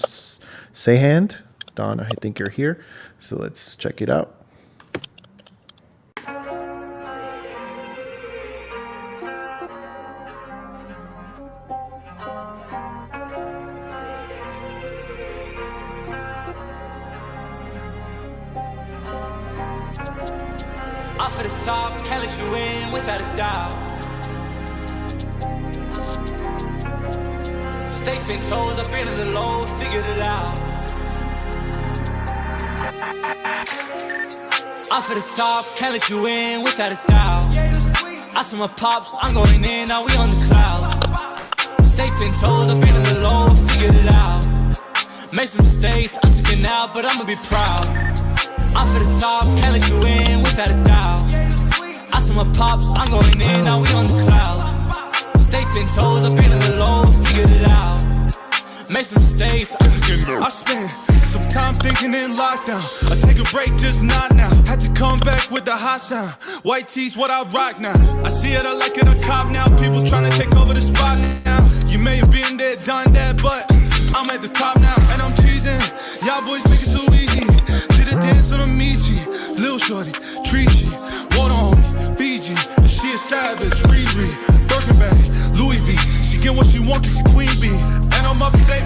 [SPEAKER 2] Sayhand. Dawn, I think you're here. So let's check it out.
[SPEAKER 10] Off of the top, can't let you in without a doubt. Stay 10 toes, I've been in the low, figured it out. Off of the top, can't let you in without a doubt. I told my pops, I'm going in, now we on the cloud. Stay 10 toes, I've been in the low, figured it out. Made some mistakes, I took it now, but I'ma be proud. I'm for the top, can't let you in without a doubt. I told my pops, I'm going in, now we on the cloud. Stay 10 toes, I've been in the low, figured it out. Made some mistakes, I took it now.
[SPEAKER 11] I spent some time thinking in lockdown. I take a break, just not now. Had to come back with the hot sound. White tees, what I rock now. I see it, I like it, I cop now. People trying to take over the spot now. You may have been there, done that, but I'm at the top now. And I'm teasing, y'all boys make it too easy. Did a dance on a Michi, Lil Shorty, Treachy, water on me, Fiji. And she a savage, Riri, Birkin bag, Louis V. She get what she want, cause she queen bee. And I'm upstate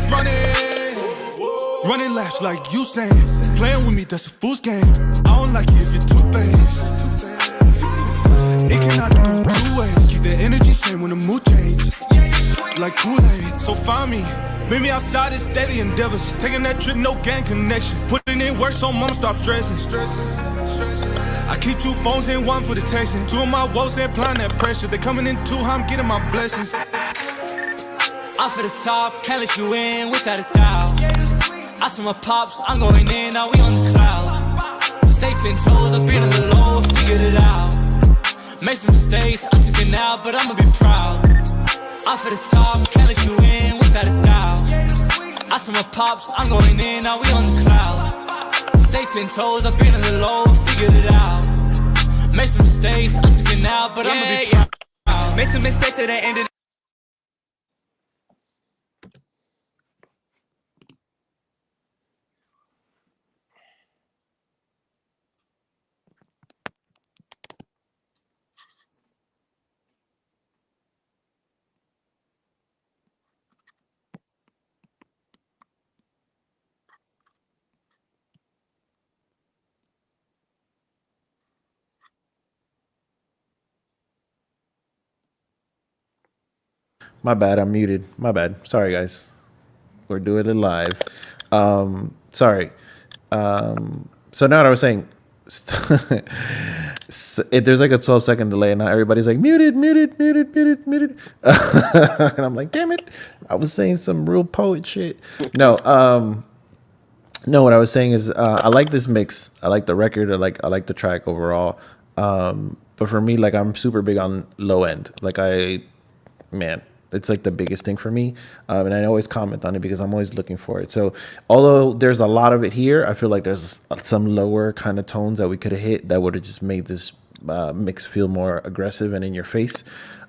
[SPEAKER 11] running laps like Usain. Playing with me, that's a fool's game. I don't like you if you're two-faced. It cannot go two ways. Keep the energy same when the mood change. Like Kool-Aid, so find me. Meet me outside, it's daily endeavors. Taking that trip, no gang connection. Putting in work so mama stop stressing. I keep 2 phones and 1 for the texting. 2 of my woes and applying that pressure. They coming in 2, how I'm getting my blessings.
[SPEAKER 10] I'm for the top, can't let you in without a doubt. I told my pops, I'm going in, now we on the cloud. Stay 10 toes, I've been in the low, figured it out. Made some mistakes, I took it now, but I'ma be proud. I'm for the top, can't let you in without a doubt. I told my pops, I'm going in, now we on the cloud. Stay 10 toes, I've been in the low, figured it out. Made some mistakes, I took it now, but I'ma be proud.
[SPEAKER 12] Made some mistakes at the end of the
[SPEAKER 2] My bad, I'm muted. My bad. Sorry, guys. We're doing it live. Sorry. So now what I was saying, there's like a 12-second delay, and now everybody's like muted. And I'm like, damn it, I was saying some real poet shit. No, what I was saying is I like this mix. I like the record. I like the track overall. But for me, like, I'm super big on low end. Like, it's like the biggest thing for me. And I always comment on it because I'm always looking for it. So although there's a lot of it here, I feel like there's some lower kind of tones that we could have hit that would have just made this mix feel more aggressive and in your face.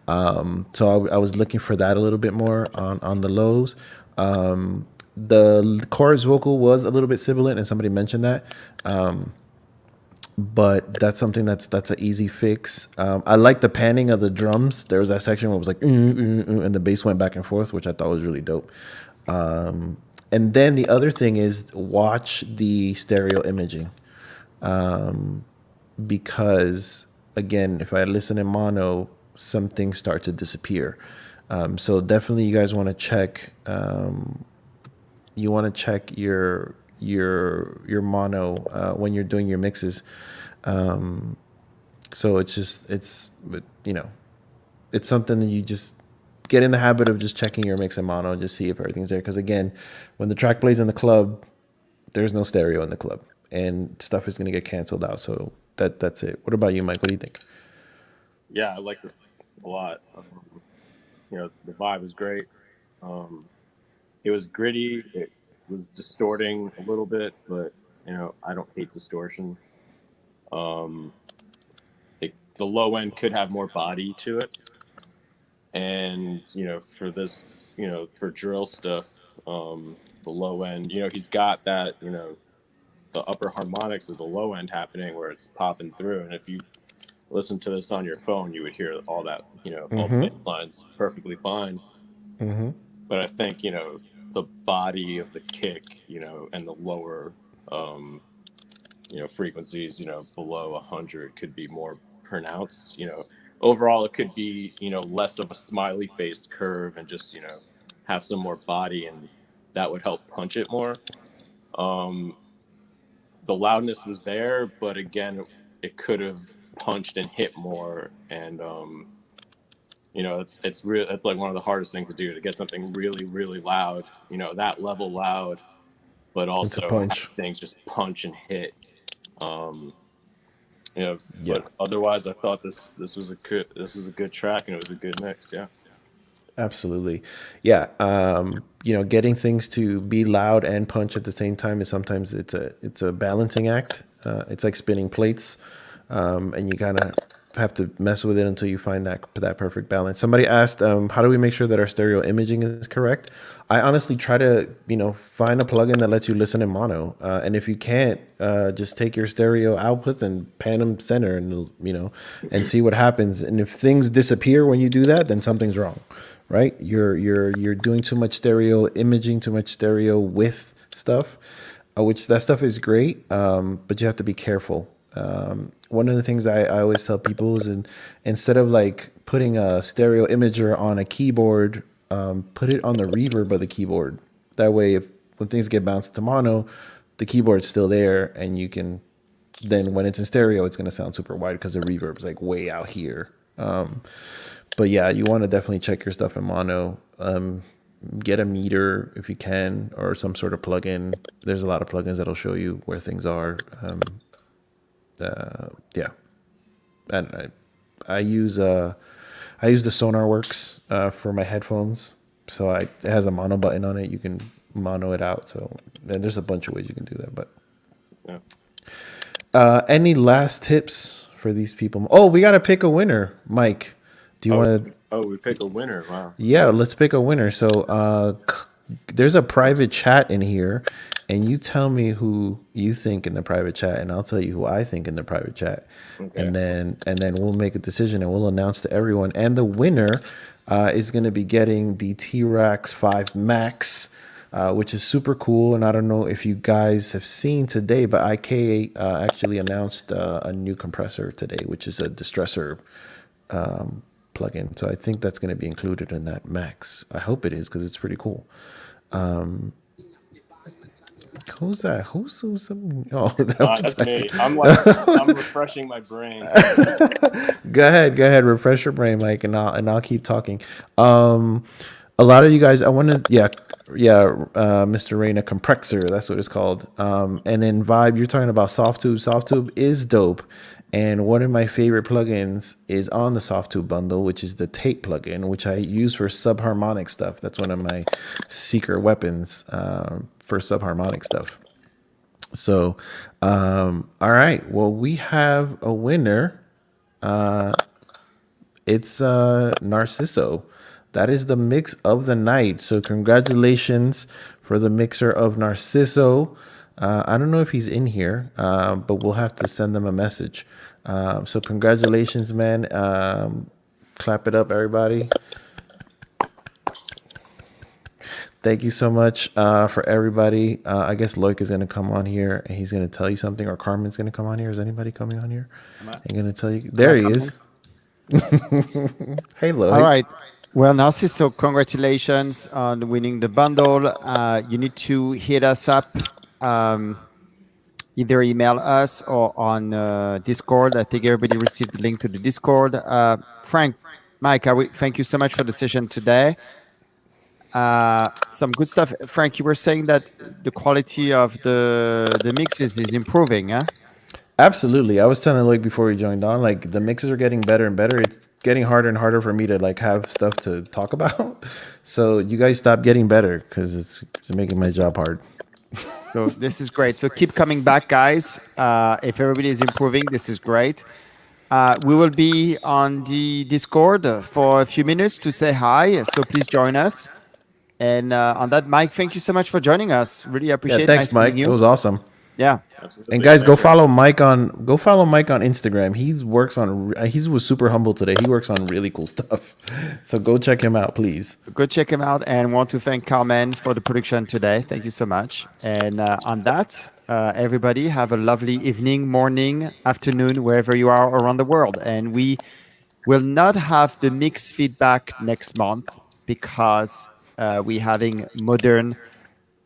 [SPEAKER 2] So I was looking for that a little bit more on the lows. The chorus vocal was a little bit sibilant, and somebody mentioned that. But that's something that's an easy fix. I like the panning of the drums. There was that section where it was like, and the bass went back and forth, which I thought was really dope. And then the other thing is watch the stereo imaging. Because, again, if I listen in mono, some things start to disappear. So definitely you guys want to check. You want to check your mono when you're doing your mixes. So it's something that you just get in the habit of just checking your mix in mono and just see if everything's there. Because again, when the track plays in the club, there's no stereo in the club, and stuff is going to get canceled out. So that's it. What about you, Mike? What do you think?
[SPEAKER 9] Yeah, I like this a lot. The vibe was great. It was gritty. It was distorting a little bit, but I don't hate distortion. The low end could have more body to it, and for this, for drill stuff, the low end, he's got that, the upper harmonics of the low end happening where it's popping through, and if you listen to this on your phone, you would hear all that, all the lines perfectly fine. Mm-hmm. But I think the body of the kick, and the lower, frequencies, below 100 could be more pronounced. Overall, it could be, less of a smiley faced curve and just, have some more body, and that would help punch it more. The loudness was there, but again, it could have punched and hit more. And it's real. It's like one of the hardest things to do, to get something really, really loud, that level loud, but also
[SPEAKER 2] punch.
[SPEAKER 9] things just punch and hit.
[SPEAKER 2] Yeah.
[SPEAKER 9] But otherwise, I thought this was a good track, and it was a good mix. Yeah.
[SPEAKER 2] Absolutely. Yeah. Getting things to be loud and punch at the same time is sometimes it's a balancing act. It's like spinning plates. And you kind of have to mess with it until you find that perfect balance. Somebody asked, how do we make sure that our stereo imaging is correct? I honestly try to, find a plugin that lets you listen in mono. And if you can't, just take your stereo outputs and pan them center and, and see what happens. And if things disappear when you do that, then something's wrong, right? You're doing too much stereo imaging, too much stereo with stuff, which that stuff is great. But you have to be careful. One of the things I always tell people is instead of like putting a stereo imager on a keyboard, put it on the reverb of the keyboard. That way, when things get bounced to mono, the keyboard's still there, and you can then when it's in stereo, it's going to sound super wide because the reverb's like way out here. But yeah, you want to definitely check your stuff in mono. Get a meter if you can, or some sort of plugin. There's a lot of plugins that'll show you where things are. Yeah, and I use the SonarWorks for my headphones. So it has a mono button on it. You can mono it out. So and there's a bunch of ways you can do that. But
[SPEAKER 9] yeah.
[SPEAKER 2] Any last tips for these people? Oh, we got to pick a winner, Mike. Do you want to?
[SPEAKER 9] Oh, we pick a winner. Wow.
[SPEAKER 2] Yeah, let's pick a winner. So there's a private chat in here, and you tell me who you think in the private chat, and I'll tell you who I think in the private chat. Okay. And then we'll make a decision, and we'll announce to everyone. And the winner is going to be getting the T-Rax 5 Max, which is super cool. And I don't know if you guys have seen today, but IK actually announced a new compressor today, which is a distressor plugin. So I think that's going to be included in that Max. I hope it is, because it's pretty cool. Who's that? Who's oh,
[SPEAKER 9] that's me. I'm refreshing my brain.
[SPEAKER 2] Go ahead, refresh your brain, Mike, and I'll keep talking. A lot of you guys, I want to, Mr. Rain, a compressor, that's what it's called. And then Vibe, you're talking about Softtube. Softtube is dope. And one of my favorite plugins is on the Softtube bundle, which is the tape plugin, which I use for subharmonic stuff. That's one of my secret weapons for subharmonic stuff. So, all right. Well, we have a winner. It's Narciso. That is the mix of the night. So congratulations for the mixer of Narciso. I don't know if he's in here, but we'll have to send them a message. So congratulations, man. Clap it up, everybody. Thank you so much for everybody. I guess Loic is going to come on here, and he's going to tell you something, or Carmen's going to come on here. Is anybody coming on here? I'm going to tell you. There he is. Hey, Loic.
[SPEAKER 1] All right. Well, Narciso, congratulations on winning the bundle. You need to hit us up. Either email us or on Discord. I think everybody received the link to the Discord. Frank, Mike, thank you so much for the session today. Some good stuff. Frank, you were saying that the quality of the mixes is improving, huh?
[SPEAKER 2] Absolutely. I was telling Loic before we joined on, like the mixes are getting better and better. It's getting harder and harder for me to like have stuff to talk about. So you guys stop getting better, because it's making my job hard.
[SPEAKER 1] So this is great. So keep coming back, guys. If everybody is improving, this is great. We will be on the Discord for a few minutes to say hi. So please join us. And on that, Mike, thank you so much for joining us. Really appreciate it.
[SPEAKER 2] Thanks, Mike. It was awesome.
[SPEAKER 1] Yeah.
[SPEAKER 2] Absolutely. And guys, go follow Mike on Instagram. He was super humble today. He works on really cool stuff. So go check him out, please.
[SPEAKER 1] Go check him out, and want to thank Carmen for the production today. Thank you so much. And on that, everybody have a lovely evening, morning, afternoon, wherever you are around the world. And we will not have the mix feedback next month, because we're having Modern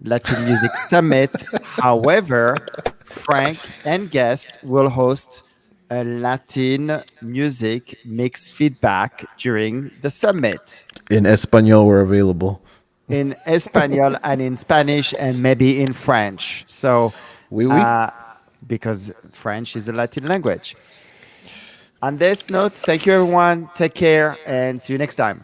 [SPEAKER 1] Latin Music Summit. However, Frank and guest will host a Latin music mix feedback during the summit.
[SPEAKER 2] In Espanol, we're available.
[SPEAKER 1] In Espanol and in Spanish and maybe in French. So, because French is a Latin language. On this note, thank you everyone. Take care and see you next time.